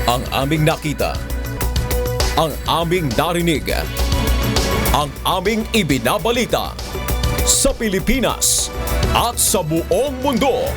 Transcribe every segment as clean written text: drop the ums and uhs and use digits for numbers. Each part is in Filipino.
Ang aming nakita, ang aming narinig, ang aming ibinabalita sa Pilipinas at sa buong mundo.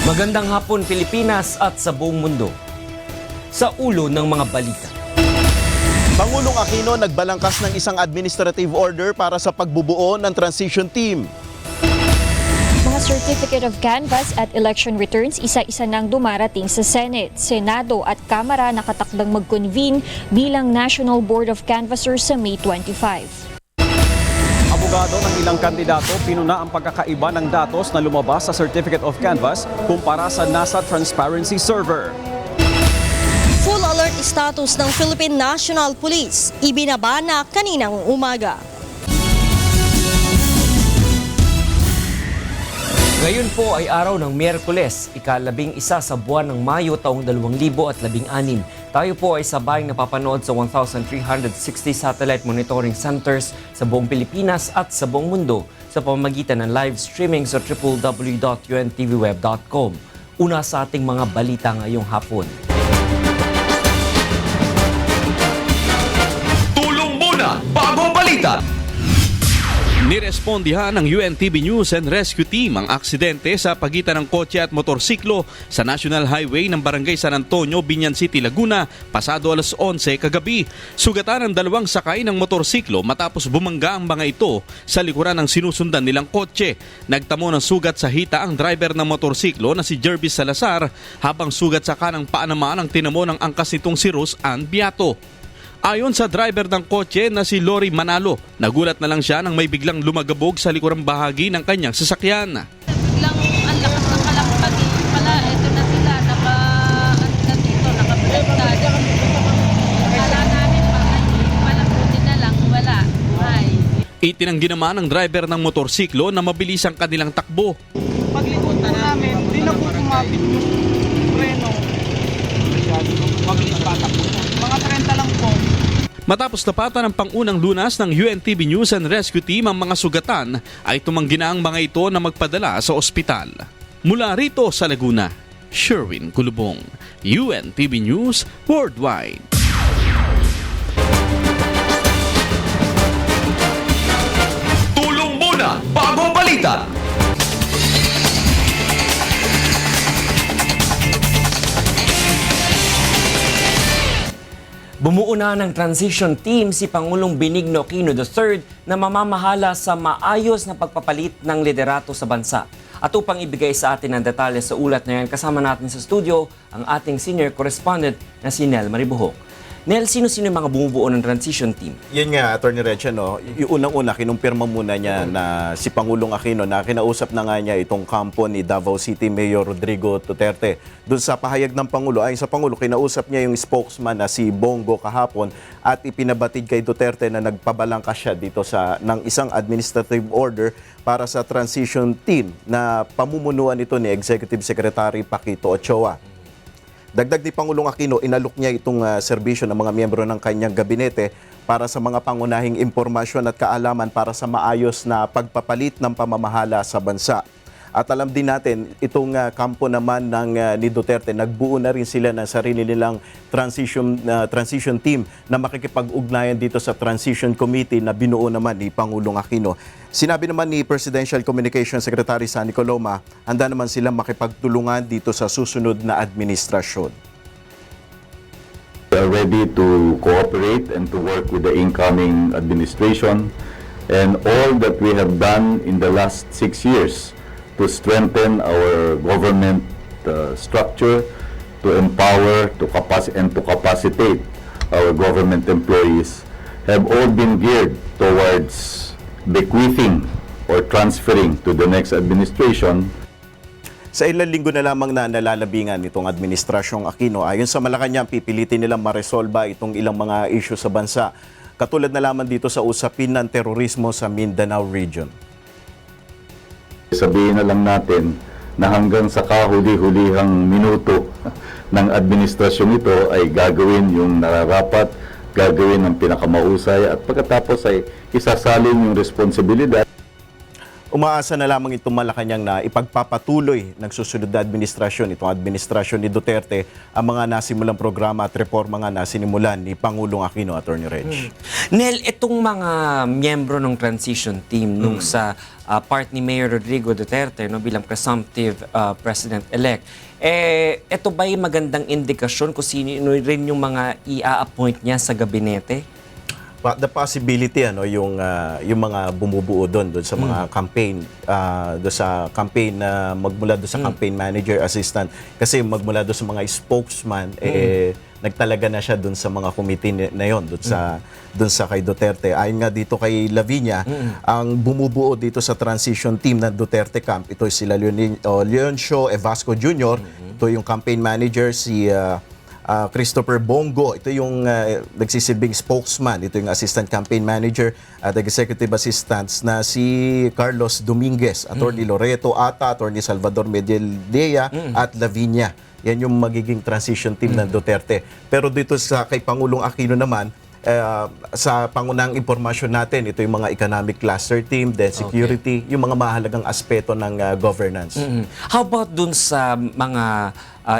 Magandang hapon Pilipinas at sa buong mundo. Sa ulo ng mga balita. Pangulong Aquino nagbalangkas ng isang administrative order para sa pagbubuo ng transition team. Mga certificate of canvass at election returns isa-isa nang dumarating sa Senate, Senado at Kamara nakatakdang mag-convene bilang National Board of Canvassers sa May 25. Abogado ng ilang kandidato, pinuna ang pagkakaiba ng datos na lumabas sa Certificate of Canvass kumpara sa NASA Transparency Server. Full alert status ng Philippine National Police, ibinaba na kaninang umaga. Ngayon po ay araw ng Miyerkules, ika-11 sa buwan ng Mayo taong 2016. Tayo po ay sabayang napapanood sa 1,360 satellite monitoring centers sa buong Pilipinas at sa buong mundo sa pamamagitan ng live streaming sa www.untvweb.com. Una sa ating mga balita ngayong hapon. Tulong muna, bagong balita! Nirespondihan ng UNTV News and Rescue Team ang aksidente sa pagitan ng kotse at motorsiklo sa National Highway ng Barangay San Antonio, Binyan City, Laguna, pasado alas 11 kagabi. Sugatan ang dalawang sakay ng motorsiklo matapos bumangga ang mga ito sa likuran ng sinusundan nilang kotse. Nagtamo ng sugat sa hita ang driver ng motorsiklo na si Gerry Salazar, habang sugat sa kanang paa naman ang tinamo ng angkas nitong si Rose Ann Beato. Ayon sa driver ng kotse na si Lori Manalo, nagulat na lang siya nang may biglang lumagabog sa likurang bahagi ng kanyang sasakyan. Biglang ang lakas ng kalampag pala, eto na sila, naka-breakta. Akala namin malabuti na lang, wala. Ay. Itinanggi naman ng driver ng motorsiklo na mabilis ang kanilang takbo. Paglikod po namin, di na po kumapit yung preno. Mabilis pa takbo. Mga 30 lang po. Matapos napatan ng pangunang lunas ng UNTV News and Rescue Team ang mga sugatan, ay tumanggi na ang mga ito na magpadala sa ospital. Mula rito sa Laguna, Sherwin Kulubong, UNTV News Worldwide. Tulong muna, bagong balita! Bumuo na ng transition team si Pangulong Benigno Aquino III na mamamahala sa maayos na pagpapalit ng liderato sa bansa. At upang ibigay sa atin ang detalye sa ulat na yan, kasama natin sa studio ang ating senior correspondent na si Nel Maribuhok. Nel, sino-sino yung mga bumubuo ng transition team? Yan nga, Atty. Recha, no? Yung unang-una, kinumpirma muna niya na si Pangulong Aquino na kinausap na nga niya itong kampo ni Davao City Mayor Rodrigo Duterte. Doon sa pahayag ng Pangulo, ayon sa Pangulo, kinausap niya yung spokesman na si Bongo kahapon at ipinabatid kay Duterte na nagpabalangkas siya dito ng isang administrative order para sa transition team na pamumunuan ito ni Executive Secretary Paquito Ochoa. Dagdag ni Pangulong Aquino, inalok niya itong serbisyo ng mga miyembro ng kanyang gabinete para sa mga pangunahing impormasyon at kaalaman para sa maayos na pagpapalit ng pamamahala sa bansa. At alam din natin, itong kampo naman ni Duterte, nagbuo na rin sila ng sarili nilang transition team na makikipag-ugnayan dito sa Transition Committee na binuo naman ni Pangulong Aquino. Sinabi naman ni Presidential Communications Secretary Sanny Coloma, handa naman sila makipagtulungan dito sa susunod na administrasyon. We are ready to cooperate and to work with the incoming administration, and all that we have done in the last 6 years to strengthen our government structure, to empower, and to capacitate our government employees have all been geared towards bequeathing or transferring to the next administration. Sa ilang linggo na lamang na nalalabingan itong Administrasyong Aquino, ayon sa Malacanang, pipilitin nilang maresolba itong ilang mga issue sa bansa. Katulad na lamang dito sa usapin ng terorismo sa Mindanao region. Sabihin na lang natin na hanggang sa kahuli-hulihang minuto ng administrasyon ito ay gagawin yung nararapat, gagawin ng pinakamahusay at pagkatapos ay isasalin yung responsibilidad. Umaasa na lamang itong Malacanang na ipagpapatuloy ng susunod na administrasyon, itong administrasyon ni Duterte, ang mga nasimulang programa at reforma nga nasinimulan ni Pangulong Aquino, Attorney Reg. Nel, itong mga miyembro ng transition team nung sa part ni Mayor Rodrigo Duterte no, bilang presumptive president-elect, ito ba yung magandang indikasyon kung sino rin yung mga i-appoint niya sa gabinete? The possibility yung mga bumubuo doon sa mga campaign doon sa campaign na magmula doon sa campaign manager, assistant, kasi magmula doon sa mga spokesman nagtalaga na siya doon sa mga committee na yon doon sa kay Duterte. Ayon nga dito kay Lavinia, ang bumubuo dito sa transition team ng Duterte camp, ito sila Leoncio Evasco Jr., ito yung campaign manager, si Christopher Bongo, ito yung nagsisilbing spokesman, ito yung assistant campaign manager at executive assistants na si Carlos Dominguez, Attorney Loreto Ata, Attorney Salvador Medialdea at Lavinia. Yan yung magiging transition team ng Duterte. Pero dito sa kay Pangulong Aquino naman, sa pangunang impormasyon natin, ito yung mga economic cluster team, then security, yung mga mahalagang aspeto ng governance. How about dun sa mga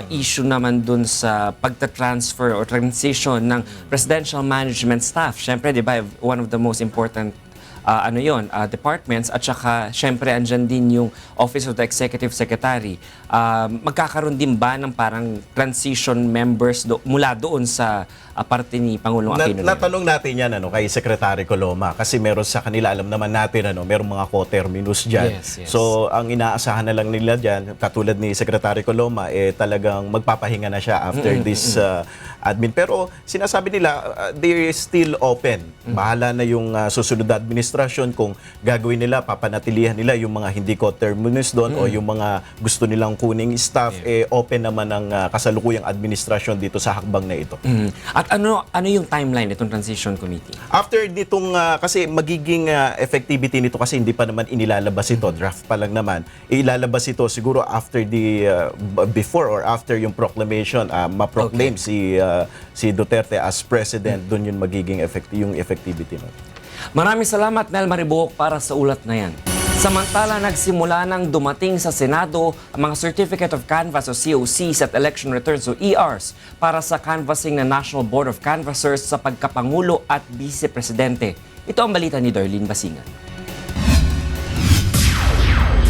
issue naman dun sa pagta-transfer or transition ng presidential management staff? Siyempre, di ba, one of the most important departments, at saka syempre andyan din yung Office of the Executive Secretary. Magkakaroon din ba ng parang transition members mula doon sa parte ni Pangulong Aquino? Natanong natin yan kay Secretary Coloma kasi meron sa kanila, alam naman natin merong mga co-terminus dyan. Yes. So ang inaasahan na lang nila dyan, katulad ni Secretary Coloma, talagang magpapahinga na siya after this admin. Pero sinasabi nila, they're still open. Bahala na yung susunod na administrasyon kung gagawin nila, papanatilihan nila yung mga hindi co-terminus doon o yung mga gusto nilang kuning staff, open naman ang kasalukuyang administrasyon dito sa hakbang na ito. At ano yung timeline itong transition committee? After nitong, kasi magiging effectivity nito kasi hindi pa naman inilalabas ito, draft pa lang naman. Ilalabas ito siguro after before or after yung proclamation, ma-proclaim si Duterte as president, doon yung magiging yung effectivity nito. Maraming salamat, Nel Maribuhok, para sa ulat na yan. Samantala, nagsimula nang dumating sa Senado ang mga Certificate of Canvass o COCs at Election Returns o ERs para sa canvassing ng National Board of Canvassers sa pagkapangulo at vice-presidente. Ito ang balita ni Darlene Basingan.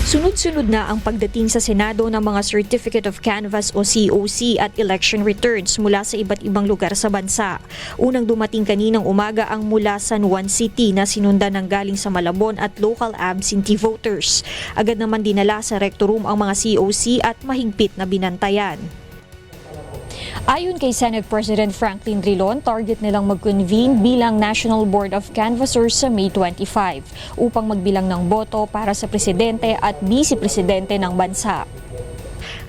Sunod-sunod na ang pagdating sa Senado ng mga Certificate of Canvass o COC at Election Returns mula sa iba't ibang lugar sa bansa. Unang dumating kaninang umaga ang mula San Juan City na sinundan ng galing sa Malabon at local absentee voters. Agad naman dinala sa rector room ang mga COC at mahigpit na binantayan. Ayon kay Senate President Franklin Drilon, target nilang mag-convene bilang National Board of Canvassers sa May 25 upang magbilang ng boto para sa presidente at vice-presidente ng bansa.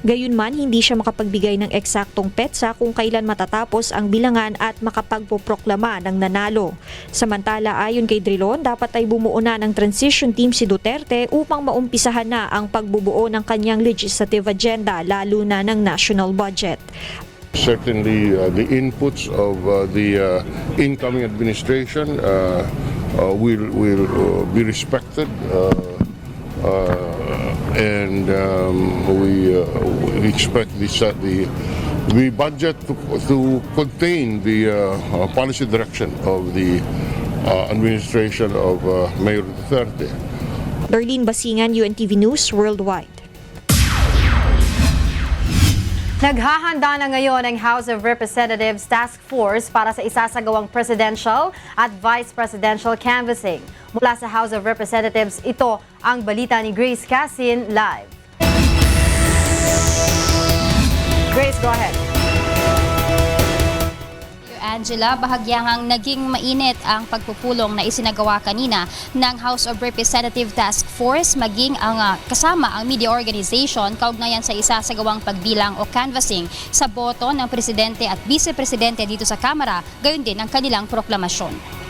Gayunman, hindi siya makapagbigay ng eksaktong petsa kung kailan matatapos ang bilangan at makapagpoproklama ng nanalo. Samantala, ayon kay Drilon, dapat ay bumuo na ng transition team si Duterte upang maumpisahan na ang pagbubuo ng kanyang legislative agenda, lalo na ng national budget. Certainly, the inputs of the incoming administration will be respected, and we expect the budget to contain the policy direction of the administration of Mayor Duterte. Darlene Basingan, UNTV News Worldwide. Naghahanda na ngayon ang House of Representatives Task Force para sa isasagawang presidential at vice presidential canvassing. Mula sa House of Representatives, ito ang balita ni Grace Casin live. Grace, go ahead. Angela, bahagyang naging mainit ang pagpupulong na isinagawa kanina ng House of Representative Task Force maging ang kasama ang media organization kaugnayan sa isasagawang pagbilang o canvassing sa boto ng Presidente at Vice-Presidente dito sa Kamara, gayon din ang kanilang proklamasyon.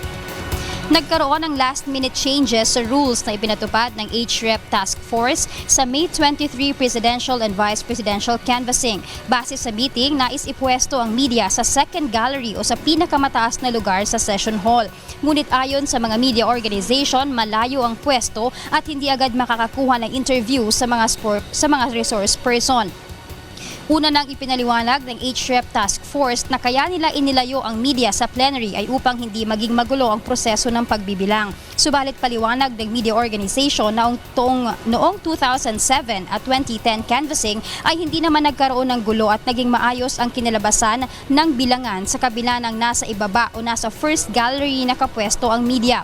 Nagkaroon ng last-minute changes sa rules na ipinatupad ng HREP Task Force sa May 23 Presidential and Vice Presidential Canvassing. Base sa meeting, nais ipwesto ang media sa second gallery o sa pinakamataas na lugar sa session hall. Ngunit ayon sa mga media organization, malayo ang pwesto at hindi agad makakakuha ng interview sa mga resource person. Una nang ipinaliwanag ng HREP Task Force na kaya nila inilayo ang media sa plenary ay upang hindi maging magulo ang proseso ng pagbibilang. Subalit paliwanag ng media organization na noong 2007 at 2010 canvassing ay hindi naman nagkaroon ng gulo at naging maayos ang kinalabasan ng bilangan sa kabila ng nasa ibaba o nasa first gallery nakapwesto ang media.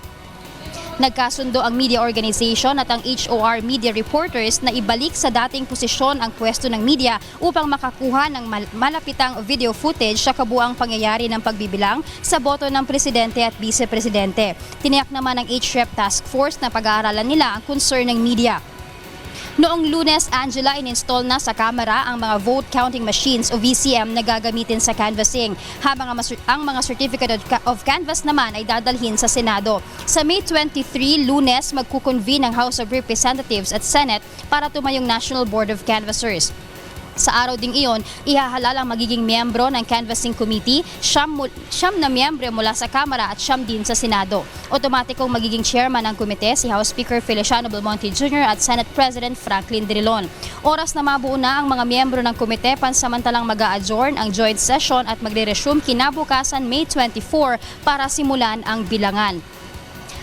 Nagkasundo ang media organization at ang HOR media reporters na ibalik sa dating posisyon ang pwesto ng media upang makakuha ng malapitang video footage sa kabuang pangyayari ng pagbibilang sa boto ng Presidente at Vice-Presidente. Tiniyak naman ng HREP Task Force na pag-aaralan nila ang concern ng media. Noong Lunes, Angela, ininstall na sa Kamara ang mga vote counting machines o VCM na gagamitin sa canvassing, habang ang mga certificate of canvass naman ay dadalhin sa Senado. Sa May 23, Lunes, magkukonvene ang House of Representatives at Senate para tumayong National Board of Canvassers. Sa araw ding iyon, ihahalal ang magiging miyembro ng Canvassing Committee, siyam na miyembro mula sa Kamara at siyam din sa Senado. Otomatikong magiging chairman ng komite si House Speaker Feliciano Belmonte Jr. at Senate President Franklin Drilon. Oras na mabuo na ang mga miyembro ng komite, pansamantalang mag-a-adjourn ang joint session at magre-resume kinabukasan May 24 para simulan ang bilangan.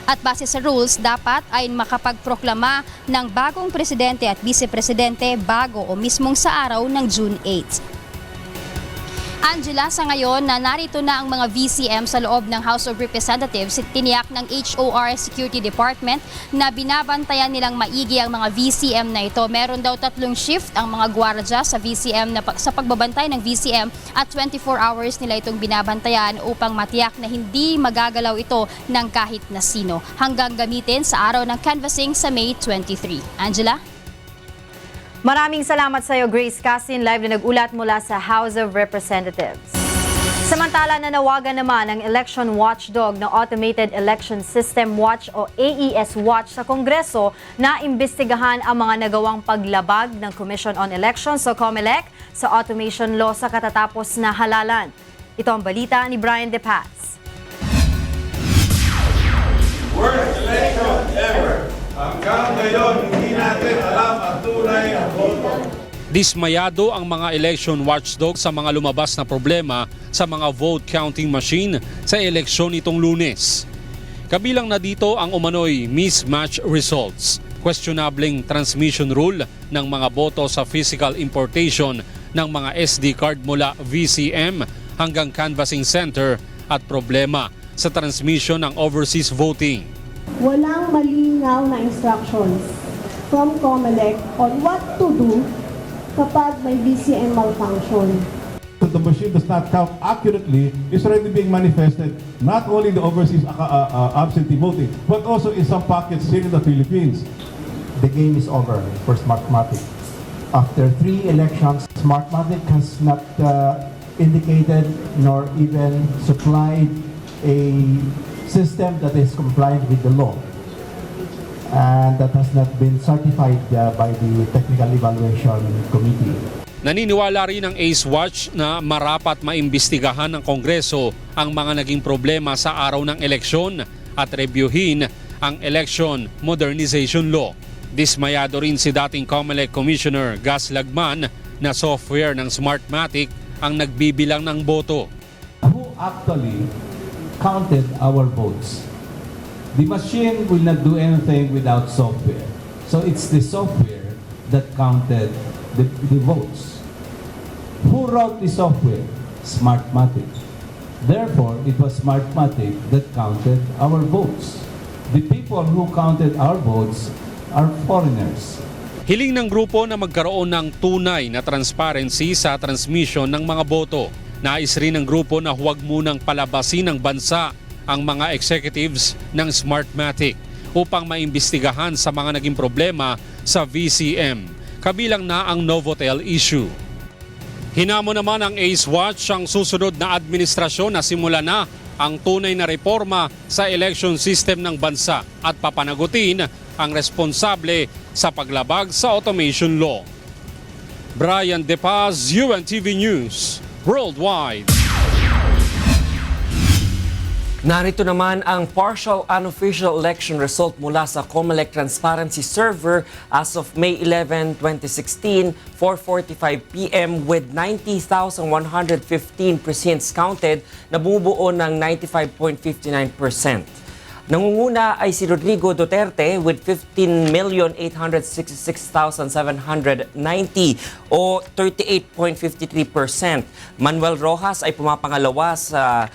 At base sa rules, dapat ay makapagproklama ng bagong presidente at vice-presidente bago o mismong sa araw ng June 8. Angela, sa ngayon na narito na ang mga VCM sa loob ng House of Representatives, tiniyak ng HOR Security Department na binabantayan nilang maigi ang mga VCM na ito. Meron daw 3 shift ang mga gwardya sa VCM sa pagbabantay ng VCM at 24 hours nila itong binabantayan upang matiyak na hindi magagalaw ito ng kahit na sino hanggang gamitin sa araw ng canvassing sa May 23. Angela? Maraming salamat sa iyo, Grace Casin, live na nag-ulat mula sa House of Representatives. Samantala, nanawagan naman ang election watchdog na Automated Election System Watch o AES Watch sa Kongreso na imbestigahan ang mga nagawang paglabag ng Commission on Elections o COMELEC sa automation law sa katatapos na halalan. Ito ang balita ni Brian De Paz. Worst election ever. Hanggang ngayon, hindi natin alam ang tunay na boto. Dismayado ang mga election watchdog sa mga lumabas na problema sa mga vote counting machine sa eleksyon nitong Lunes. Kabilang na dito ang umano'y mismatch results, questionableng transmission rule ng mga boto sa physical importation ng mga SD card mula VCM hanggang canvassing center at problema sa transmission ng overseas voting. Walang malinaw na instructions from COMELEC on what to do kapag may VCM malfunction. The machine does not count accurately is already being manifested not only in the overseas absentee voting, but also in some pockets here in the Philippines. The game is over for Smartmatic. After 3 elections, Smartmatic has not indicated nor even supplied a system that is compliant with the law and that has not been certified by the Technical Evaluation Committee. Naniniwala rin ang AES Watch na marapat maimbestigahan ng Kongreso ang mga naging problema sa araw ng eleksyon at reviewin ang Election Modernization Law. Dismayado rin si dating COMELEC Commissioner Gas Lagman na software ng Smartmatic ang nagbibilang ng boto. Who actually counted our votes? The machine will not do anything without software. So it's the software that counted the votes. Who wrote the software? Smartmatic. Therefore, it was Smartmatic that counted our votes. The people who counted our votes are foreigners. Hiling ng grupo na magkaroon ng tunay na transparency sa transmission ng mga boto. Nais rin ng grupo na huwag munang palabasin ng bansa ang mga executives ng Smartmatic upang maimbestigahan sa mga naging problema sa VCM, kabilang na ang Novotel issue. Hinamo naman ng AES Watch ang susunod na administrasyon na simula na ang tunay na reforma sa election system ng bansa at papanagutin ang responsable sa paglabag sa automation law. Brian De Paz, UNTV News, Worldwide. Narito naman ang partial unofficial election result mula sa COMELEC Transparency Server as of May 11, 2016, 4:45 p.m. with 90,115 precincts counted na bumubuo ng 95.59%. Nangunguna ay si Rodrigo Duterte with 15,866,790 o 38.53%. Manuel Rojas ay pumapangalawa sa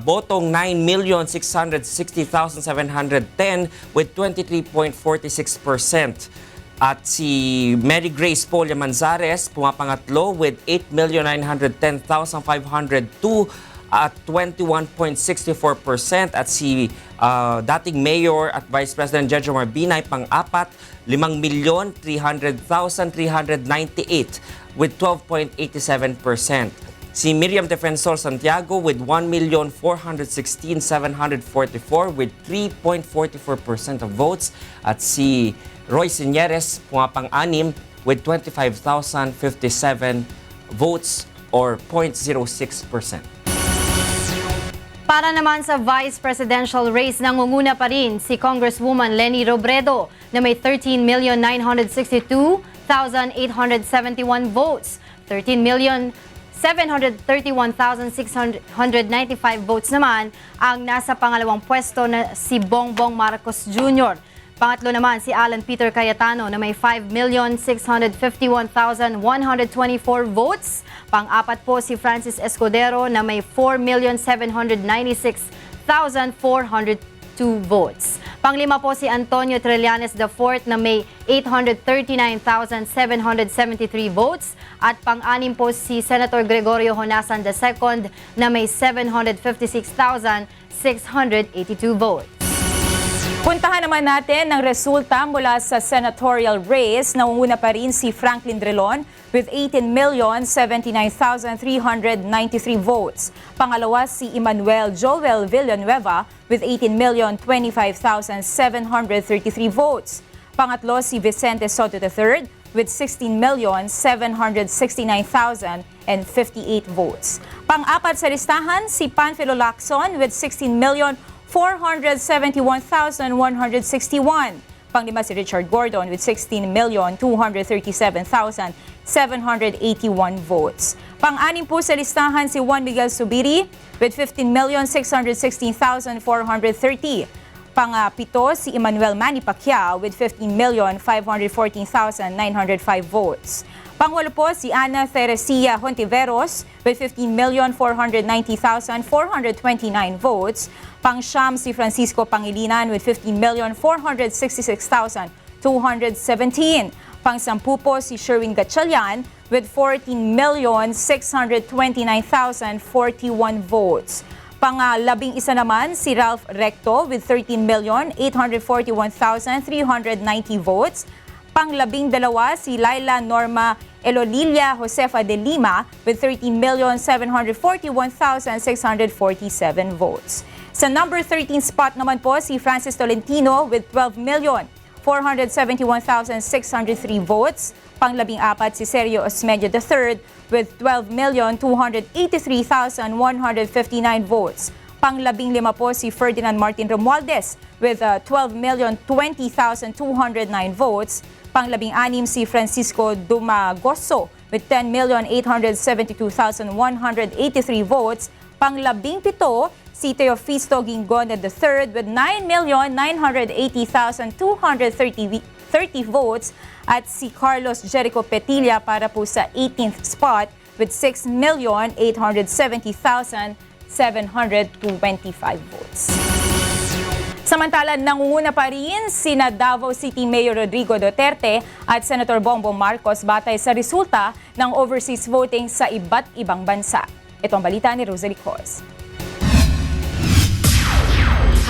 botong 9,660,710 with 23.46%. At si Mary Grace Polia Manzares pumapangatlo with 8,910,502 at 21.64%. At si dating Mayor at Vice President Gerry Marbina ay pang-apat, 5,300,398 with 12.87%. Si Miriam Defensor Santiago with 1,416,744 with 3.44% of votes. At si Roy Sinieres pumapang-anim with 25,057 votes or 0.06%. Para naman sa vice presidential race, nangunguna pa rin si Congresswoman Leni Robredo na may 13,962,871 votes. 13,731,695 votes naman ang nasa pangalawang pwesto na si Bongbong Marcos Jr. Pangatlo naman si Alan Peter Cayetano na may 5,651,124 votes. Pang-apat po si Francis Escudero na may 4,796,402 votes. Panglima po si Antonio Trillanes IV na may 839,773 votes. At pang-anim po si Senator Gregorio Honasan II na may 756,682 votes. Puntahan naman natin ang resulta mula sa senatorial race. Nangunguna pa rin si Franklin Drilon with 18,079,393 votes. Pangalawa si Emmanuel Joel Villanueva with 18,025,733 votes. Pangatlo si Vicente Soto III with 16,769,058 votes. Pang-apat sa listahan si Panfilo Lacson with 16,471,161. Panglima si Richard Gordon with 16,237,781 votes. Pang-anim po sa listahan si Juan Miguel Zubiri with 15,616,430. Pang-pito si Emmanuel Manny Pacquiao with 15,514,905 votes. Pangwalo po si Ana Teresia Hontiveros with 15,490,429 votes. Pang-siyam si Francisco Pangilinan with 15,466,217. Pang-sampu po si Sherwin Gatchalian with 14,629,041 votes. Pang-11 naman si Ralph Recto with 13,841,390 votes. Pang-12 si Laila Norma Elolilia Josefa de Lima with 13,741,647 votes. Sa number 13 spot naman po si Francis Tolentino with 12,471,603 votes. Pang-14 si Sergio Osmeño III with 12,283,159 votes. Pang-15 po si Ferdinand Martin Romualdez with 12,020,209 votes. Pang-16 si Francisco Dumagoso with 10,872,183 votes. Pang-17 si Teofisto Gingon III with 9,980,230 votes. At si Carlos Jericho Petilla para po sa 18th spot with 6,870,725 votes. Samantala, nangunguna pa rin sina Davao City Mayor Rodrigo Duterte at Senator Bongbong Marcos batay sa resulta ng overseas voting sa iba't ibang bansa. Ito ang balita ni Rosalie Cruz.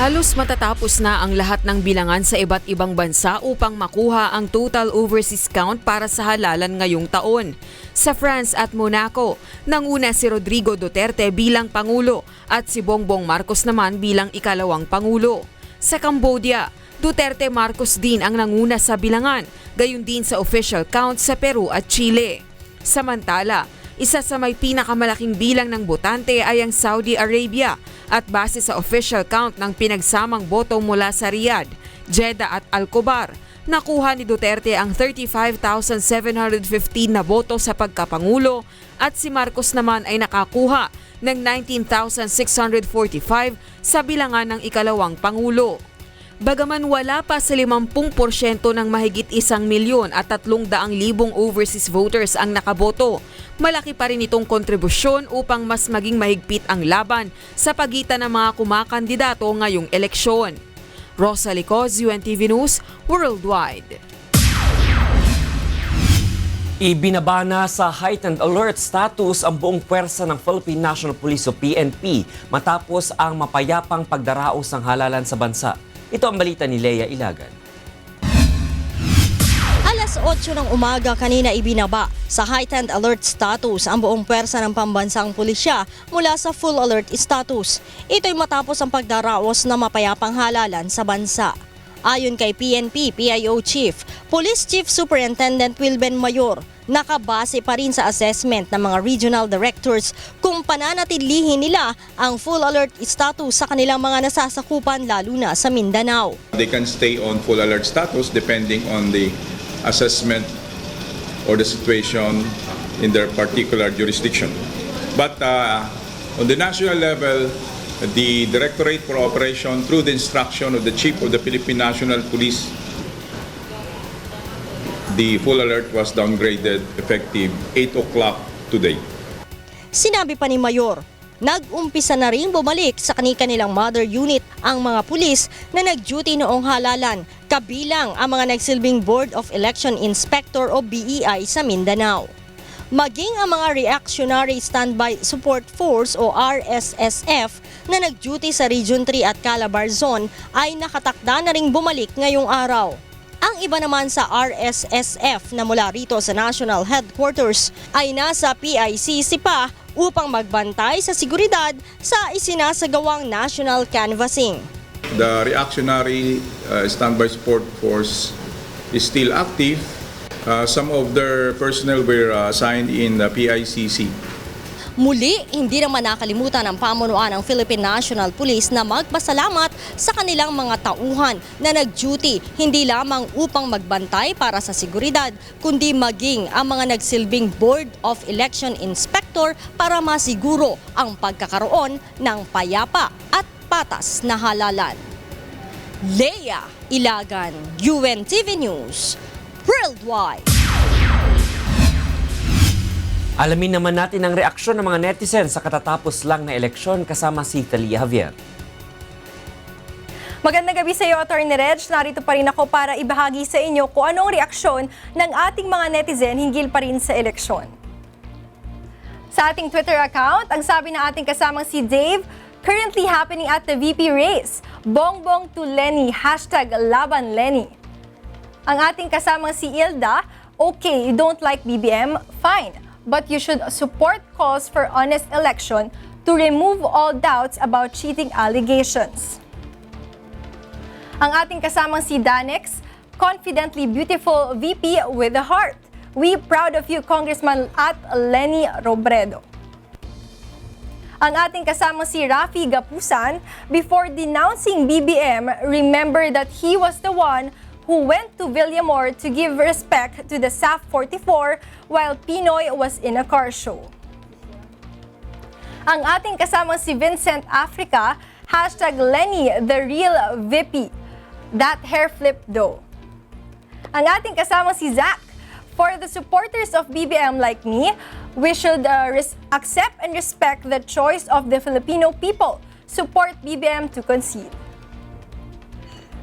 Halos matatapos na ang lahat ng bilangan sa iba't ibang bansa upang makuha ang total overseas count para sa halalan ngayong taon. Sa France at Monaco, nanguna si Rodrigo Duterte bilang Pangulo at si Bongbong Marcos naman bilang ikalawang Pangulo. Sa Cambodia, Duterte Marcos din ang nanguna sa bilangan, gayon din sa official count sa Peru at Chile. Samantala, isa sa may pinakamalaking bilang ng botante ay ang Saudi Arabia at base sa official count ng pinagsamang boto mula sa Riyadh, Jeddah at Al-Khobar, nakuha ni Duterte ang 35,715 na boto sa pagkapangulo at si Marcos naman ay nakakuha ng 19,645 sa bilangan ng ikalawang Pangulo. Bagaman wala pa sa 50% ng mahigit 1,300,000 overseas voters ang nakaboto, malaki pa rin itong kontribusyon upang mas maging mahigpit ang laban sa pagitan ng mga kumakandidato ngayong eleksyon. Rosalie Cruz, UNTV News, Worldwide. Ibinabana sa heightened alert status ang buong pwersa ng Philippine National Police o PNP matapos ang mapayapang pagdaraos ng halalan sa bansa. Ito ang balita ni Leia Ilagan. Alas 8 ng umaga kanina ibinaba sa heightened alert status ang buong pwersa ng pambansang pulisya mula sa full alert status. Ito'y matapos ang pagdaraos na mapayapang halalan sa bansa. Ayon kay PNP PIO Chief, Police Chief Superintendent Wilben Mayor, nakabase pa rin sa assessment ng mga regional directors kung pananatilihin nila ang full alert status sa kanilang mga nasasakupan lalo na sa Mindanao. They can stay on full alert status depending on the assessment or the situation in their particular jurisdiction. But on the national level, the Directorate for Operation, through the instruction of the Chief of the Philippine National Police, the full alert was downgraded effective 8 o'clock today. Sinabi pa ni Mayor, nag-umpisa na rin bumalik sa kanilang mother unit ang mga pulis na nag-duty noong halalan, kabilang ang mga nagsilbing Board of Election Inspector o BEI sa Mindanao. Maging ang mga Reactionary Standby Support Force o RSSF na nag-duty sa Region 3 at Calabar Zone ay nakatakda na ring bumalik ngayong araw. Ang iba naman sa RSSF na mula rito sa National Headquarters ay nasa PICC pa upang magbantay sa seguridad sa isinasagawang national canvassing. The Reactionary Standby Support Force is still active. Some of their personnel were assigned in the PICC. Muli, hindi naman nakalimutan ng pamunuan ng Philippine National Police na magpasalamat sa kanilang mga tauhan na nag-duty hindi lamang upang magbantay para sa seguridad, kundi maging ang mga nagsilbing Board of Election Inspector para masiguro ang pagkakaroon ng payapa at patas na halalan. Leia Ilagan, UNTV News, Worldwide. Alamin naman natin ang reaksyon ng mga netizens sa katatapos lang na eleksyon kasama si Thalia Javier. Magandang gabi sa iyo, Atty. Reg. Narito pa rin ako para ibahagi sa inyo kung anong reaksyon ng ating mga netizen hinggil pa rin sa eleksyon. Sa ating Twitter account, ang sabi ng ating kasamang si Dave, currently happening at the VP race, Bongbong to Lenny, #Laban Lenny. Ang ating kasamang si Ilda, okay, you don't like BBM, fine. But you should support calls for honest election to remove all doubts about cheating allegations. Ang ating kasamang si Danex, confidently beautiful VP with a heart. We proud of you, Congressman at Lenny Robredo. Ang ating kasamang si Rafi Gapusan, before denouncing BBM, remember that he was the one who went to Villamor to give respect to the SAF 44 while Pinoy was in a car show. Ang ating kasamang si Vincent Africa, #Lenny, the real VP. That hair flip though. Ang ating kasamang si Zach, for the supporters of BBM like me, we should accept and respect the choice of the Filipino people. Support BBM to concede.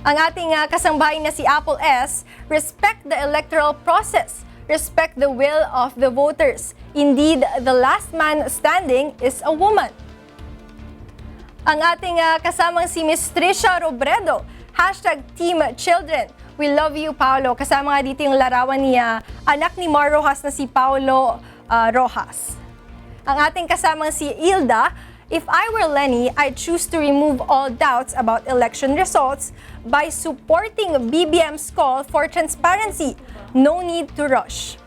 Ang ating kasambahay na si Apple S, respect the electoral process. Respect the will of the voters. Indeed, the last man standing is a woman. Ang ating kasamang si Miss Trisha Robredo, #Team Children. We love you, Paolo. Kasama nga dito yung larawan ni anak ni Mar Rojas na si Paolo Rojas. Ang ating kasamang si Ilda, if I were Lenny, I'd choose to remove all doubts about election results by supporting BBM's call for transparency. No need to rush.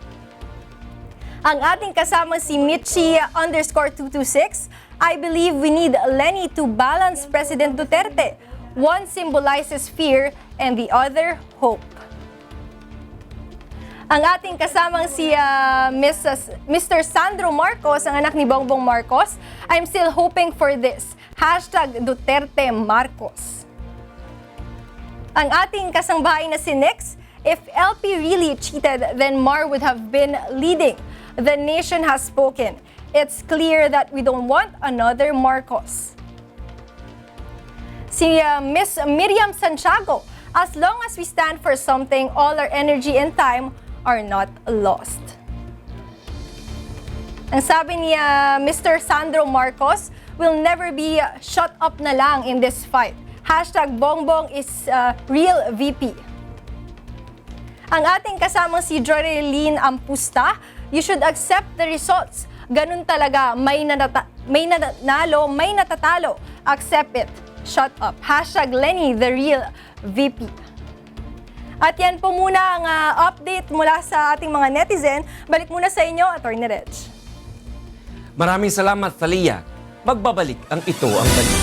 Ang ating kasamang si Mitchie_226, I believe we need Lenny to balance President Duterte. One symbolizes fear and the other hope. Ang ating kasamang si Mr. Sandro Marcos, ang anak ni Bongbong Marcos, I'm still hoping for this. #Duterte Marcos. Ang ating kasangbahay na si Nix, if LP really cheated, then Mar would have been leading. The nation has spoken. It's clear that we don't want another Marcos. Si Miss Miriam Santiago, as long as we stand for something, all our energy and time are not lost. Ang sabi ni Mr. Sandro Marcos, will never be shut up na lang in this fight. #Bongbong is real VP. Ang ating kasamang si Joreline Ampusta, you should accept the results. Ganun talaga, may nanalo, may natatalo. Accept it. Shut up. #Lenny, the real VP. At yan po muna ang update mula sa ating mga netizen. Balik muna sa inyo, Atty. Reg. Maraming salamat, Thalia. Magbabalik ang Ito Ang Balita.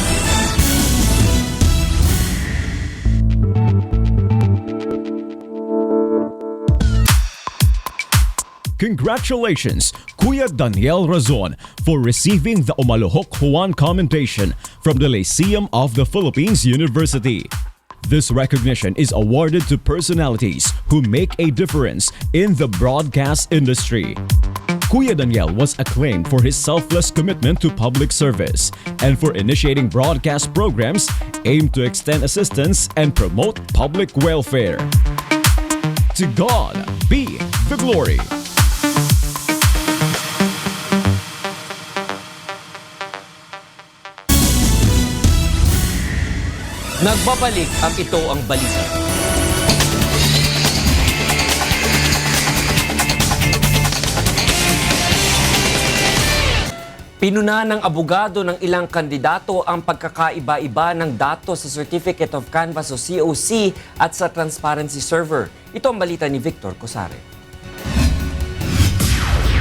Congratulations, Kuya Daniel Razon, for receiving the Umaluhok Juan Commendation from the Lyceum of the Philippines University. This recognition is awarded to personalities who make a difference in the broadcast industry. Kuya Daniel was acclaimed for his selfless commitment to public service and for initiating broadcast programs aimed to extend assistance and promote public welfare. To God be the glory. Nagbabalik ang Ito Ang Balita. Pinuna ng abogado ng ilang kandidato ang pagkakaiba-iba ng datos sa Certificate of Canvass o COC at sa transparency server. Ito ang balita ni Victor Cosare.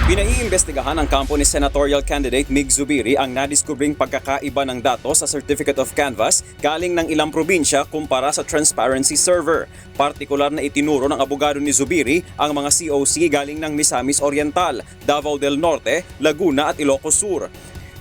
Pinaiimbestigahan ng kampo ni senatorial candidate Mig Zubiri ang nadiskubring pagkakaiba ng datos sa Certificate of Canvass galing ng ilang probinsya kumpara sa transparency server. Partikular na itinuro ng abogado ni Zubiri ang mga COC galing ng Misamis Oriental, Davao del Norte, Laguna at Ilocos Sur.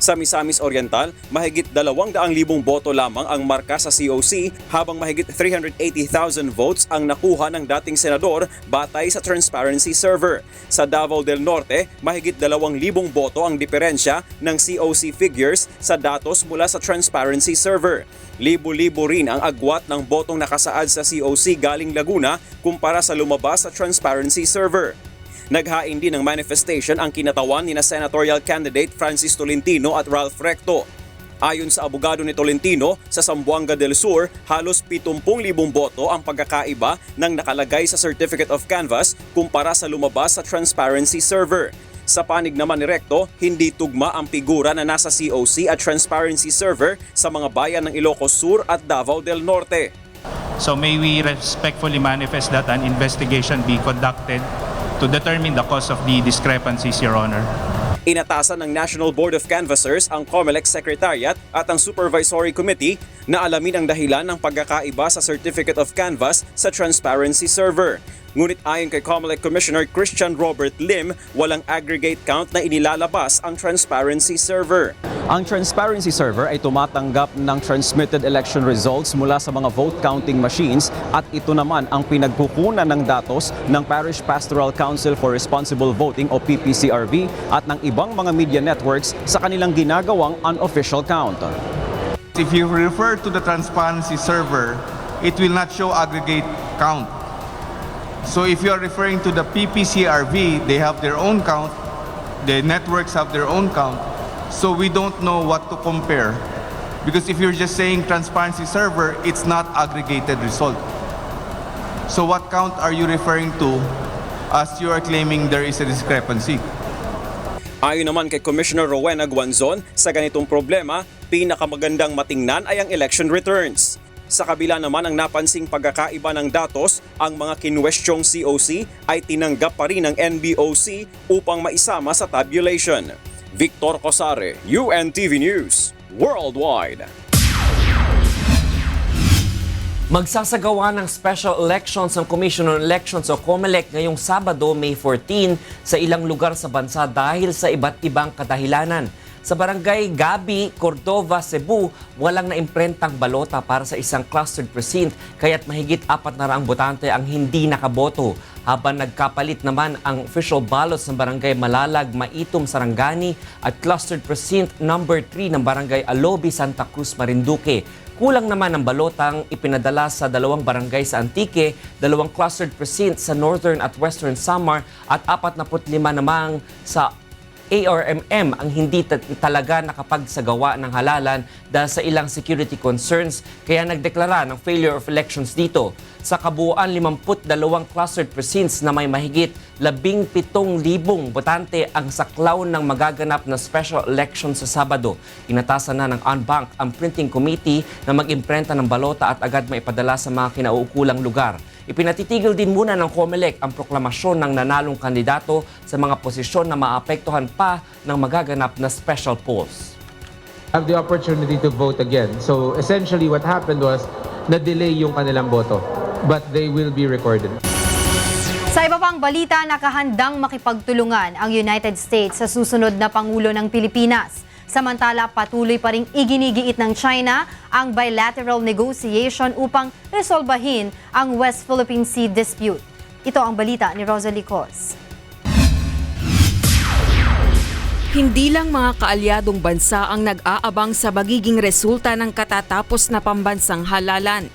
Sa Misamis Oriental, mahigit 200,000 boto lamang ang marka sa COC habang mahigit 380,000 votes ang nakuha ng dating senador batay sa transparency server. Sa Davao del Norte, mahigit 2,000 boto ang diferensya ng COC figures sa datos mula sa transparency server. Libo-libo rin ang agwat ng botong nakasaad sa COC galing Laguna kumpara sa lumabas sa transparency server. Naghain din ng manifestation ang kinatawan ni na senatorial candidate Francis Tolentino at Ralph Recto. Ayon sa abogado ni Tolentino, sa Zamboanga del Sur, halos 70,000 boto ang pagkakaiba ng nakalagay sa Certificate of Canvass kumpara sa lumabas sa transparency server. Sa panig naman ni Recto, hindi tugma ang figura na nasa COC at transparency server sa mga bayan ng Ilocos Sur at Davao del Norte. So may we respectfully manifest that an investigation be conducted to determine the cause of the discrepancies, Your Honor. Inatasan ng National Board of Canvassers ang COMELEC Secretariat at ang Supervisory Committee na alamin ang dahilan ng pagkakaiba sa Certificate of Canvass sa transparency server. Ngunit ayon kay COMELEC Commissioner Christian Robert Lim, walang aggregate count na inilalabas ang transparency server. Ang transparency server ay tumatanggap ng transmitted election results mula sa mga vote counting machines at ito naman ang pinagkukunan ng datos ng Parish Pastoral Council for Responsible Voting o PPCRV at ng ibang mga media networks sa kanilang ginagawang unofficial count. If you refer to the transparency server, it will not show aggregate count. So if you are referring to the PPCRV, they have their own count, the networks have their own count, so we don't know what to compare. Because if you're just saying transparency server, it's not aggregated result. So what count are you referring to as you are claiming there is a discrepancy? Ayon naman kay Commissioner Rowena Guanzon, sa ganitong problema, pinakamagandang matingnan ay ang election returns. Sa kabila naman ang napansing pagkakaiba ng datos, ang mga kinwestyong COC ay tinanggap pa rin ng NBOC upang maisama sa tabulation. Victor Cosare, UNTV News, Worldwide. Magsasagawa ng special elections ang Commission on Elections o COMELEC ngayong Sabado, May 14 sa ilang lugar sa bansa dahil sa iba't ibang kadahilanan. Sa barangay Gabi, Cordova, Cebu, walang naimprentang balota para sa isang clustered precinct kaya't mahigit 400 botante ang hindi nakaboto. Habang nagkapalit naman ang official ballots ng barangay Malalag, Maitum, Sarangani at clustered precinct number 3 ng barangay Alobi, Santa Cruz, Marinduque. Kulang naman ang balotang ipinadala sa 2 barangay sa Antique, 2 clustered precinct sa Northern at Western Samar at 45 namang sa ARMM ang hindi talaga nakapagsagawa ng halalan dahil sa ilang security concerns kaya nagdeklara ng failure of elections dito. Sa kabuuan, 52 clustered precincts na may mahigit 17,000 botante ang saklaw ng magaganap na special election sa Sabado. Inatasan na ng ONBank ang printing committee na mag-imprenta ng balota at agad maipadala sa mga kinauukulang lugar. Ipinatitigil din muna ng COMELEC ang proklamasyon ng nanalong kandidato sa mga posisyon na maapektuhan pa ng magaganap na special polls. Have the opportunity to vote again. So essentially what happened was na-delay yung kanilang boto, but they will be recorded. Sa iba pang balita, nakahandang makipagtulungan ang United States sa susunod na Pangulo ng Pilipinas. Samantala, patuloy pa ring iginigiit ng China ang bilateral negotiation upang resolbahin ang West Philippine Sea dispute. Ito ang balita ni Rosalie Cos. Hindi lang mga kaalyadong bansa ang nag-aabang sa magiging resulta ng katatapos na pambansang halalan.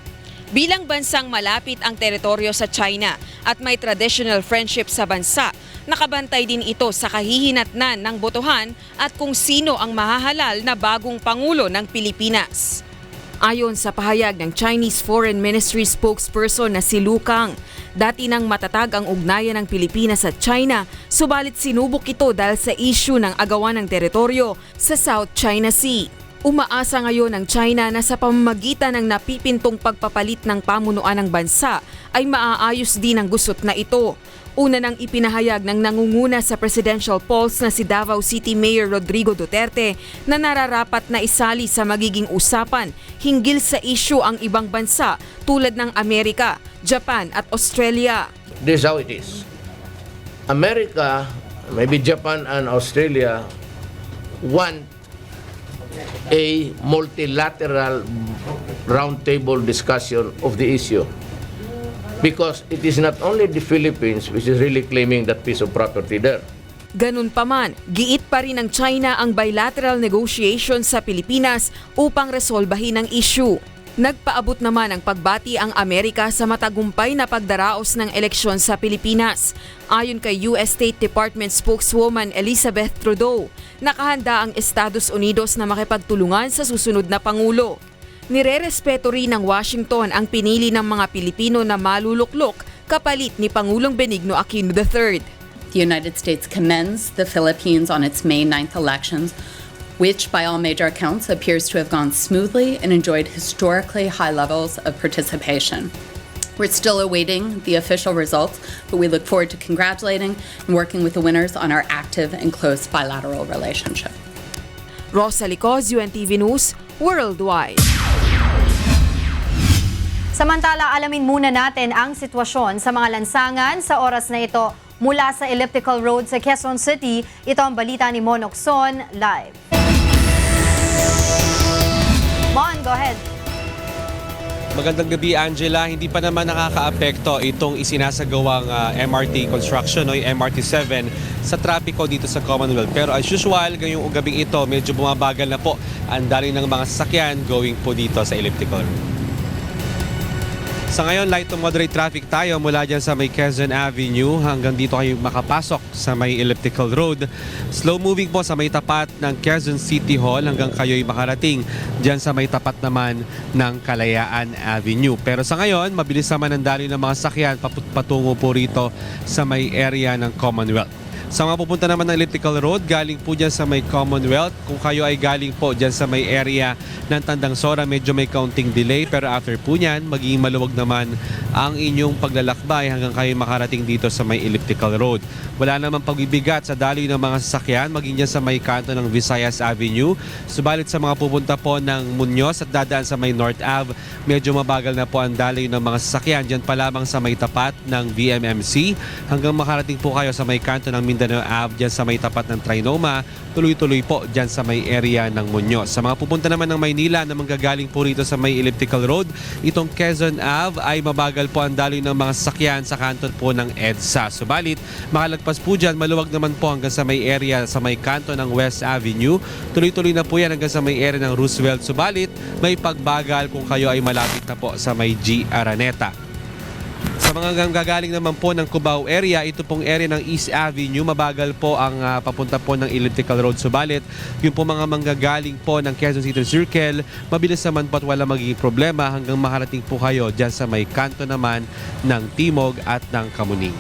Bilang bansang malapit ang teritoryo sa China at may traditional friendship sa bansa, nakabantay din ito sa kahihinatnan ng botohan at kung sino ang mahahalal na bagong Pangulo ng Pilipinas. Ayon sa pahayag ng Chinese Foreign Ministry spokesperson na si Lu Kang, dati nang matatag ang ugnayan ng Pilipinas at China, subalit sinubok ito dahil sa issue ng agawan ng teritoryo sa South China Sea. Umaasa ngayon ng China na sa pamamagitan ng napipintong pagpapalit ng pamunuan ng bansa ay maaayos din ang gusot na ito. Una nang ipinahayag ng nangunguna sa presidential polls na si Davao City Mayor Rodrigo Duterte na nararapat na isali sa magiging usapan hinggil sa issue ang ibang bansa tulad ng Amerika, Japan at Australia. This is how it is. America, maybe Japan and Australia want a multilateral roundtable discussion of the issue. Because it is not only the Philippines which is really claiming that piece of property there. Ganun pa man, giit pa rin ng China ang bilateral negotiation sa Pilipinas upang resolbahin ang issue. Nagpaabot naman ang pagbati ang Amerika sa matagumpay na pagdaraos ng eleksyon sa Pilipinas. Ayon kay US State Department spokeswoman Elizabeth Trudeau, nakahanda ang Estados Unidos na makipagtulungan sa susunod na Pangulo. Nirerespeto rin ng Washington ang pinili ng mga Pilipino na maluluklok kapalit ni Pangulong Benigno Aquino III. The United States commends the Philippines on its May 9th elections, which by all major accounts appears to have gone smoothly and enjoyed historically high levels of participation. We're still awaiting the official results, but we look forward to congratulating and working with the winners on our active and close bilateral relationship. Rosalie Cos, UNTV News, Worldwide. Samantala, alamin muna natin ang sitwasyon sa mga lansangan sa oras na ito. Mula sa Elliptical Road sa Quezon City, ito ang balita ni Mon Ocson live. Mon, go ahead. Magandang gabi, Angela. Hindi pa naman nakakaapekto itong isinasagawang MRT construction o yung MRT7 sa trapiko dito sa Commonwealth. Pero as usual, ngayong gabing ito, medyo bumabagal na po ang daloy ng mga sasakyan going po dito sa Elliptical. Sa ngayon, light to moderate traffic tayo mula dyan sa may Quezon Avenue hanggang dito kayo makapasok sa may Elliptical Road. Slow moving po sa may tapat ng Quezon City Hall hanggang kayo'y makarating dyan sa may tapat naman ng Kalayaan Avenue. Pero sa ngayon, mabilis naman ang daloy ng mga sakyan patungo po rito sa may area ng Commonwealth. Sa mga pupunta naman ng Elliptical Road, galing po dyan sa may Commonwealth. Kung kayo ay galing po dyan sa may area ng Tandang Sora, medyo may counting delay. Pero after po nyan, magiging maluwag naman ang inyong paglalakbay hanggang kayo makarating dito sa may Elliptical Road. Wala namang pagbibigat sa daloy ng mga sasakyan, maging dyan sa may kanto ng Visayas Avenue. Subalit sa mga pupunta po ng Muñoz at dadaan sa may North Ave, medyo mabagal na po ang daloy ng mga sasakyan. Dyan pa lamang sa may tapat ng VMMC hanggang makarating po kayo sa may kanto ng Mindanao Ave dyan sa may tapat ng Trinoma, tuloy-tuloy po dyan sa may area ng Muñoz. Sa mga pupunta naman ng Maynila na manggagaling po rito sa may Elliptical Road, itong Quezon Ave ay mabagal po ang daloy ng mga sasakyan sa kanto po ng EDSA. Subalit, makalagpas po dyan, maluwag naman po hanggang sa may area sa may kanto ng West Avenue. Tuloy-tuloy na po yan hanggang sa may area ng Roosevelt. Subalit, may pagbagal kung kayo ay malapit na po sa may G. Araneta. Sa mga gagaling naman po ng Cubao area, ito pong area ng East Avenue, mabagal po ang papunta po ng Elliptical Road. Subalit, yung po mga manggagaling po ng Quezon City Circle, mabilis naman po at wala magiging problema hanggang makarating po kayo dyan sa may kanto naman ng Timog at ng Kamuning.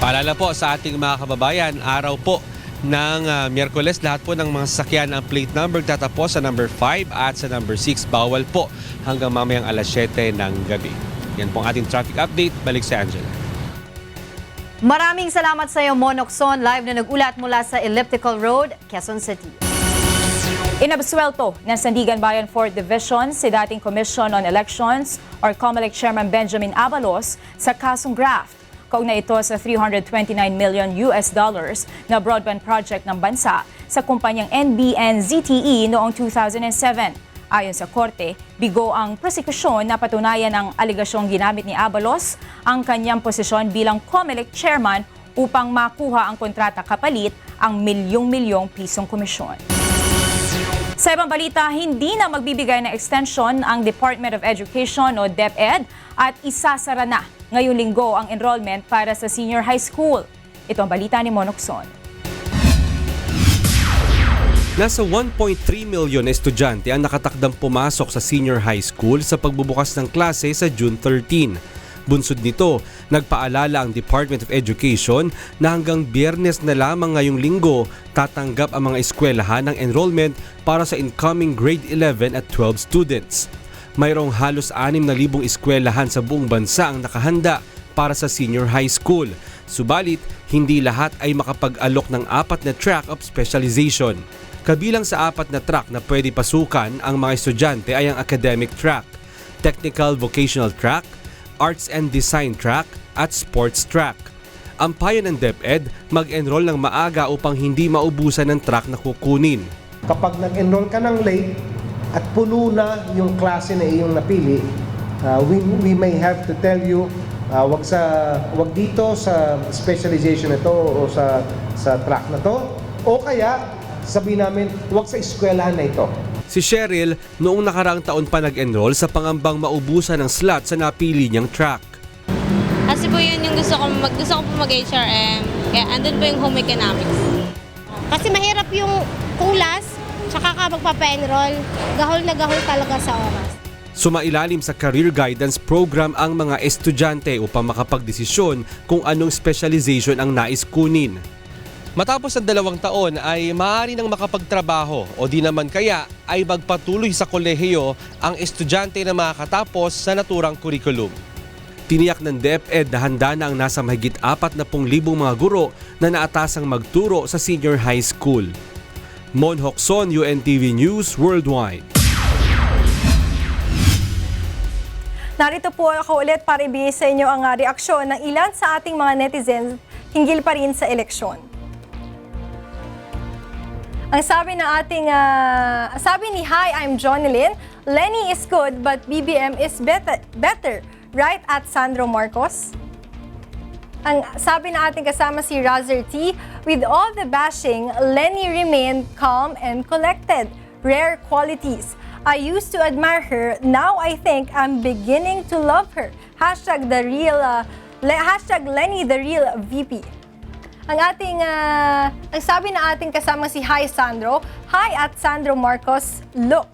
Paalala po sa ating mga kababayan, araw po ng Miyerkules, lahat po ng mga sasakyan ang plate number tatapos sa number 5 at sa number 6. Bawal po hanggang mamayang alas 7 ng gabi. Yan pong ating traffic update. Balik sa Angelo. Maraming salamat sa iyo, Monokson, live na nag-ulat mula sa Elliptical Road, Quezon City. Inabsuelto ng Sandigan Bayan 4th Division si dating Commission on Elections or COMELEC Chairman Benjamin Abalos sa kasong graft. Kaugnay ito sa $329 million na broadband project ng bansa sa kumpanyang NBN-ZTE noong 2007. Ayon sa korte, bigo ang prosekusyon na patunayan ang aligasyong ginamit ni Abalos ang kanyang posisyon bilang COMELEC chairman upang makuha ang kontrata kapalit ang milyong-milyong pisong komisyon. Sa ibang balita, hindi na magbibigay ng extension ang Department of Education o DepEd at isasara na ngayong linggo ang enrollment para sa senior high school. Ito ang balita ni Monokson. Nasa 1.3 milyon estudyante ang nakatakdang pumasok sa senior high school sa pagbubukas ng klase sa June 13. Bunsod nito, nagpaalala ang Department of Education na hanggang Biyernes na lamang ngayong linggo tatanggap ang mga eskwelahan ng enrollment para sa incoming grade 11 at 12 students. Mayroong halos 6,000 eskwelahan sa buong bansa ang nakahanda para sa senior high school. Subalit, hindi lahat ay makapag-alok ng 4 na track of specialization. Kabilang sa 4 na track na pwede pasukan ang mga estudyante ay ang academic track, technical vocational track, arts and design track at sports track. Ang payo ng DepEd, mag-enroll ng maaga upang hindi maubusan ng track na kukunin. Kapag nag-enroll ka ng late at puno na yung klase na iyong napili, we may have to tell you, wag dito sa specialization na to o sa track na to, o kaya sabihin namin, wag sa eskwelahan na ito. Si Cheryl, noong nakaraang taon pa nag-enroll sa pangambang maubusan ng slot sa napili niyang track. Kasi po yun yung gusto ko po mag-HRM, kaya andun po yung home economics. Kasi mahirap yung kulas, tsaka ka magpapa-enroll, gahol na gahol talaga sa oras. Sumailalim sa career guidance program ang mga estudyante upang makapagdesisyon kung anong specialization ang nais kunin. Matapos ang 2 taon ay maaari nang makapagtrabaho o di naman kaya ay magpatuloy sa kolehiyo ang estudyante na makakatapos sa naturang kurikulum. Tiniyak ng DepEd na handa na ang nasa mahigit 40,000 mga guro na naatasang magturo sa senior high school. Mon Hocson, UNTV News Worldwide. Narito po ako ulit para ibigay sa inyo ang reaksyon ng ilan sa ating mga netizens hinggil pa rin sa eleksyon. Ang sabi ng ating, sabi ni Hi, I'm Jonelyn, Lenny is good but BBM is better. Right at Sandro Marcos? Ang sabi ng ating kasama si Razer T, with all the bashing, Lenny remained calm and collected. Rare qualities. I used to admire her. Now I think I'm beginning to love her. Hashtag Lenny the real VP. Ang sabi na ating kasama si Hi Sandro. Hi at Sandro Marcos, look.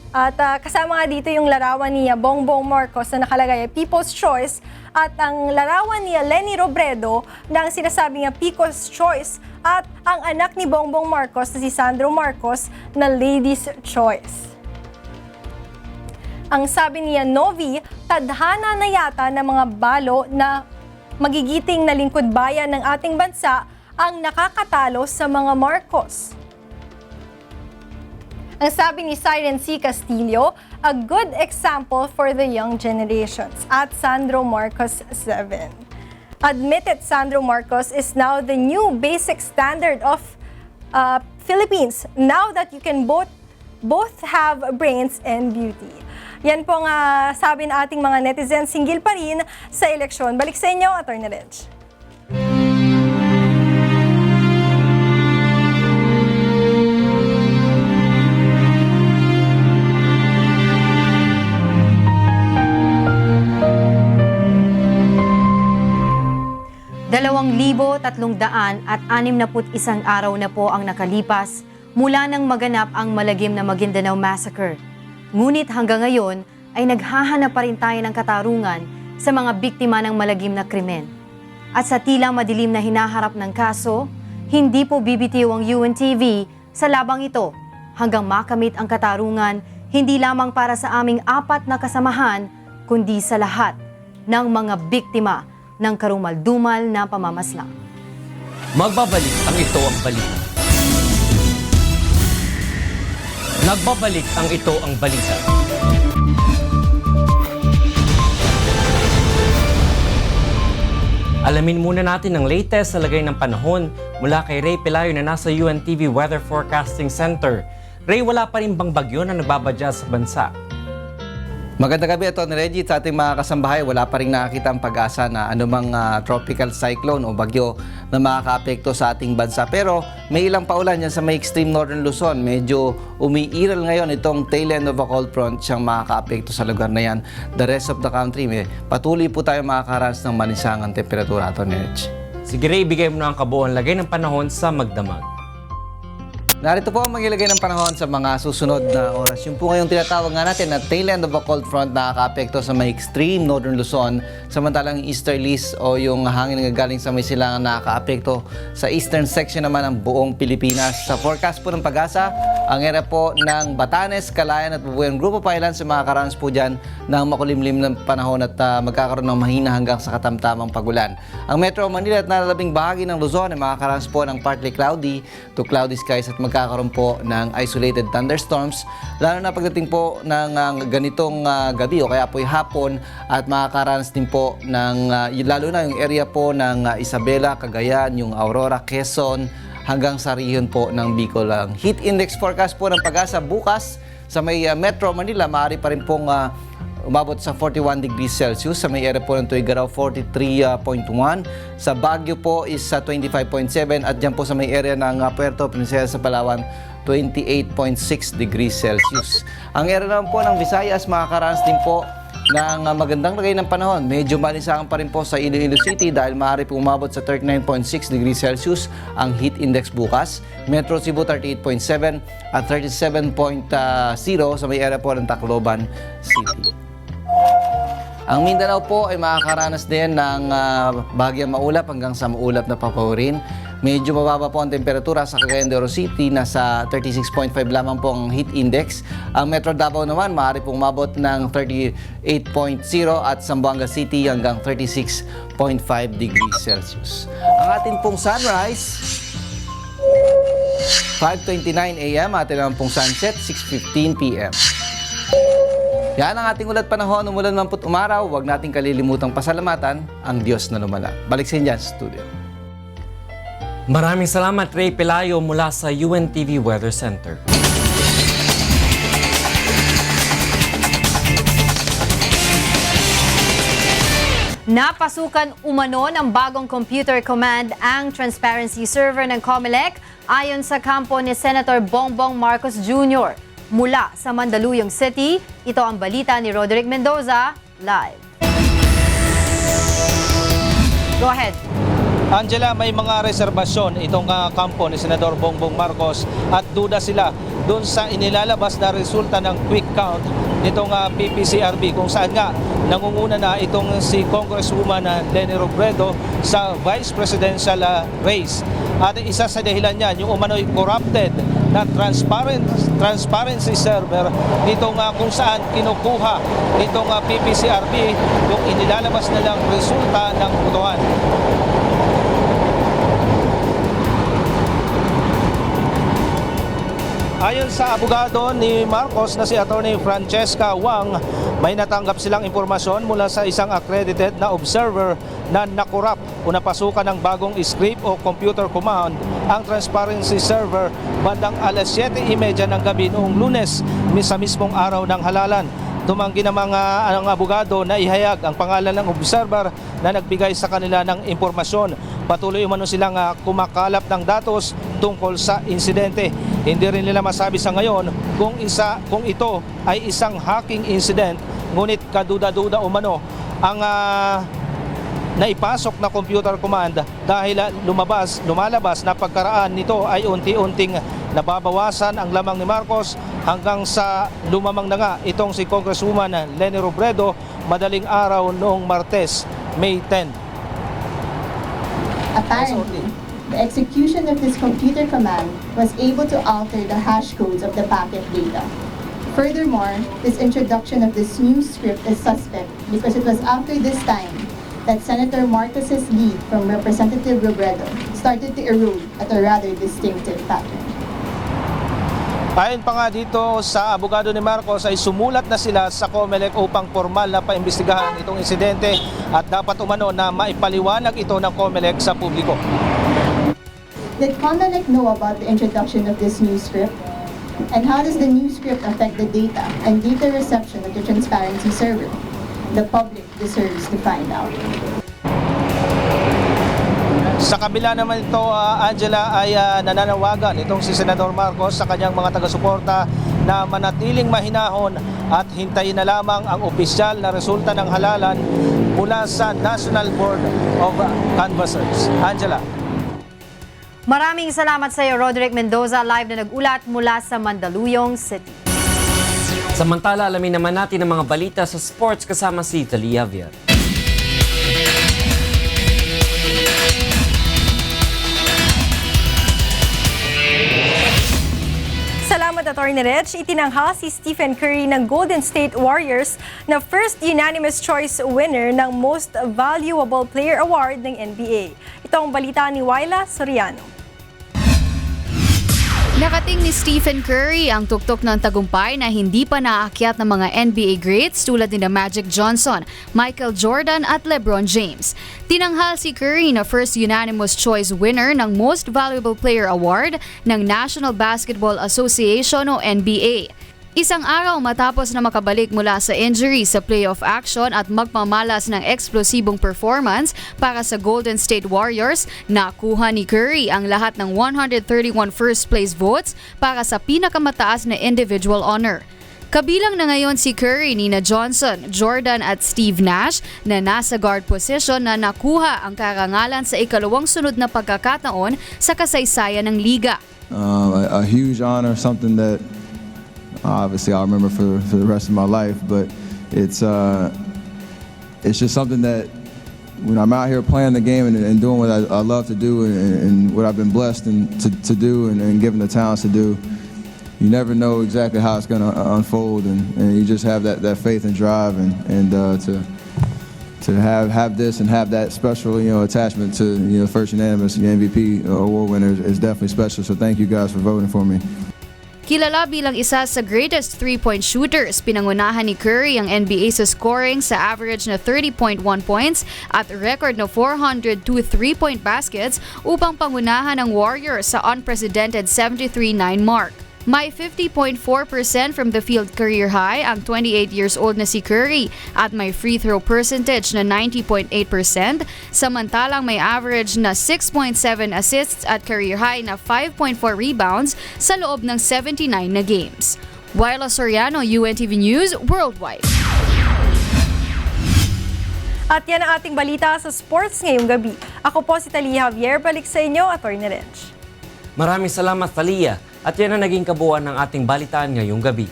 At kasama nga dito yung larawan ni Bongbong Marcos na nakalagay People's Choice at ang larawan ni Lenny Robredo na ang sinasabi niya People's Choice at ang anak ni Bongbong Marcos na si Sandro Marcos na Ladies' Choice. Ang sabi niya Novi, tadhana na yata ng mga balo na magigiting na lingkod bayan ng ating bansa ang nakakatalo sa mga Marcos. Ang sabi ni Siren C. Castillo, a good example for the young generations at Sandro Marcos 7. Admitted Sandro Marcos is now the new basic standard of Philippines now that you can both have brains and beauty. Yan pong sabi na ating mga netizens, singgil pa rin sa eleksyon. Balik sa inyo, Atty. Reg. Isang araw na po ang nakalipas mula nang maganap ang malagim na Maguindanao Massacre. Ngunit hanggang ngayon ay naghahanap pa rin tayo ng katarungan sa mga biktima ng malagim na krimen. At sa tila madilim na hinaharap ng kaso, hindi po bibitiw ang UNTV sa labang ito hanggang makamit ang katarungan hindi lamang para sa aming 4 na kasamahan, kundi sa lahat ng mga biktima ng karumal-dumal na pamamaslang. Magbabalik ang Ito Ang Balita. Nagbabalik ang Ito Ang Balita. Alamin muna natin ang latest sa lagay ng panahon mula kay Ray Pelayo na nasa UNTV Weather Forecasting Center. Ray, wala pa rin bang bagyo na nagbabadya sa bansa? Magandang gabi, Atty. Reggie. Sa ating mga kasambahay, wala pa rin nakakita ang pag-asa na anumang tropical cyclone o bagyo na makaka-apekto sa ating bansa. Pero may ilang paulan yan sa may extreme northern Luzon. Medyo umiiral ngayon itong tail end of a cold front siyang makaka-apekto sa lugar na yan. The rest of the country, patuloy po tayo makakaranas ng manisangang temperatura, Atty. Reggie. Sige Ray, bigay mo na ang kabuuan lagay ng panahon sa magdamag. Narito po ang maglagay ng panahon sa mga susunod na oras. Yung po ngayong tinatawag nga natin na tail end of a cold front na nakaka-apekto sa may extreme northern Luzon, samantalang easterlies o yung hangin na galing sa may silangan na nakaka-apekto sa eastern section naman ng buong Pilipinas. Sa forecast po ng Pag-asa, ang area po ng Batanes, Calayan at Bubuyan Group of Islands sa mga karanas po dyan ng makulimlim ng panahon at magkakaroon ng mahina hanggang sa katamtamang pagulan. Ang Metro Manila at nalalabing bahagi ng Luzon ay makakaranas po ng partly cloudy to cloudy skies at magkakaroon po ng isolated thunderstorms, lalo na pagdating po ng ganitong gabi o kaya po hapon at makakaranas din po ng lalo na yung area po ng Isabela, Cagayan, yung Aurora, Quezon, hanggang sa rehiyon po ng Bicol. Ang heat index forecast po ng Pag-asa bukas sa may Metro Manila, maaari pa rin pong umabot sa 41 degrees Celsius. Sa may area po ng Tuigaraw, 43.1. Sa Baguio po is sa 25.7. At dyan po sa may area ng Puerto Princesa, Palawan, 28.6 degrees Celsius. Ang area naman po ng Visayas, makakaranas din po ng magandang lagay ng panahon. Medyo malisangan pa rin po sa Iloilo City dahil maaari po umabot sa 39.6 degrees Celsius ang heat index bukas. Metro Cebu 38.7 at 37.0 sa may area po ng Tacloban City. Ang Mindanao po ay makakaranas din ng bahagyang maulap hanggang sa maulap na papawirin. Medyo mababa po ang temperatura sa Cagayan de Oro City, nasa 36.5 lamang po ang heat index. Ang Metro Davao naman, maaari pong umabot ng 38.0 at Zamboanga City hanggang 36.5 degrees Celsius. Ang ating pong sunrise, 5:29 a.m. Atin naman pong sunset, 6:15 p.m. Yan ang ating ulat panahon. Umulan man po't umaraw, huwag nating kalilimutang pasalamatan ang Diyos na lumala. Balik sa inyo sa studio. Maraming salamat Ray Pelayo mula sa UNTV Weather Center. Napasukan umano ng bagong computer command ang transparency server ng COMELEC ayon sa kampo ni Senator Bongbong Marcos Jr. Mula sa Mandaluyong City, ito ang balita ni Roderick Mendoza, live. Go ahead. Angela, may mga reserbasyon itong kampo ni Senador Bongbong Marcos at duda sila doon sa inilalabas na resulta ng quick count nitong PPCRB kung saan nga nangunguna na itong si Congresswoman Leni Robredo sa vice presidential race. At isa sa dahilan niyan, yung umano'y corrupted na transparency server nitong kung saan kinukuha nitong PPCRB yung inilalabas nilang resulta ng botohan. Ayon sa abogado ni Marcos na si Attorney Francesca Wang, may natanggap silang impormasyon mula sa isang accredited na observer na nakurap o napasukan ng bagong script o computer command ang transparency server bandang alas 7:30 ng gabi noong Lunes sa mismong araw ng halalan. Tumanggi ng ang abogado na ihayag ang pangalan ng observer na nagbigay sa kanila ng impormasyon. Patuloy umano silang kumakalap ng datos tungkol sa insidente. Hindi rin nila masabi sa ngayon kung ito ay isang hacking incident, ngunit kaduda-duda umano ang naipasok na computer command dahil lumalabas na pagkaraan nito ay unti-unting nababawasan ang lamang ni Marcos hanggang sa lumamang na nga itong si Congresswoman Leni Robredo madaling araw noong Martes, May 10. Apparently, the execution of this computer command was able to alter the hash codes of the packet data. Furthermore, this introduction of this new script is suspect because it was after this time that Senator Marcos's lead from Representative Robredo started to erode at a rather distinctive pattern. Ayon pa nga dito sa abogado ni Marcos ay sumulat na sila sa COMELEC upang formal na paimbestigahan itong insidente at dapat umano na maipaliwanag ito ng COMELEC sa publiko. Did COMELEC know about the introduction of this new script? And how does the new script affect the data and data reception of the transparency server? The public deserves to find out. Sa kabila naman ito, Angela, ay nananawagan itong si Senador Marcos sa kanyang mga taga-suporta na manatiling mahinahon at hintayin na lamang ang opisyal na resulta ng halalan mula sa National Board of Canvassers. Angela. Maraming salamat sa iyo, Roderick Mendoza, live na nag-ulat mula sa Mandaluyong City. Samantala, alamin naman natin ang mga balita sa sports kasama si Talia Vier. Salamat, Atty. Rich. Itinanghal si Stephen Curry ng Golden State Warriors na first unanimous choice winner ng Most Valuable Player Award ng NBA. Ito ang balita ni Wyla Soriano. Nakating ni Stephen Curry ang tuktok ng tagumpay na hindi pa naaakyat ng mga NBA greats tulad ni Magic Johnson, Michael Jordan at LeBron James. Tinanghal si Curry na first unanimous choice winner ng Most Valuable Player Award ng National Basketball Association o NBA. Isang araw matapos na makabalik mula sa injury sa playoff action at magmamalas ng eksplosibong performance para sa Golden State Warriors, nakuha ni Curry ang lahat ng 131 first place votes para sa pinakamataas na individual honor. Kabilang na ngayon si Curry, Nina Johnson, Jordan at Steve Nash na nasa guard position na nakuha ang karangalan sa ikalawang sunod na pagkakataon sa kasaysayan ng liga. A huge honor, something that obviously I'll remember for the rest of my life, but it's just something that when I'm out here playing the game and doing what I love to do and what I've been blessed to do and given the talents to do, you never know exactly how it's going to unfold, and you just have that faith and drive and to have this and have that special attachment to first unanimous MVP award winner is definitely special. So thank you guys for voting for me. Kilala bilang isa sa greatest three-point shooters, pinangunahan ni Curry ang NBA sa scoring sa average na 30.1 points at record na 402 three-point baskets upang pangunahan ang Warriors sa unprecedented 73-9 mark. May 50.4% from the field career high ang 28 years old na si Curry at may free throw percentage na 90.8%, samantalang may average na 6.7 assists at career high na 5.4 rebounds sa loob ng 79 na games. Wyla Soriano, UNTV News Worldwide. At yan ang ating balita sa sports ngayong gabi. Ako po si Talia Javier. Balik sa inyo, Atty. Rench. Maraming salamat, Talia. At yan ang naging kabuuan ng ating balitaan ngayong gabi.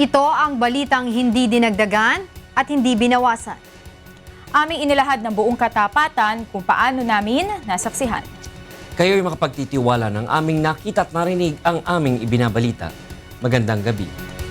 Ito ang balitang hindi dinagdagan at hindi binawasan. Aming inilahad ng buong katapatan kung paano namin nasaksihan. Kayo'y makapagtitiwala ng aming nakita at narinig ang aming ibinabalita. Magandang gabi.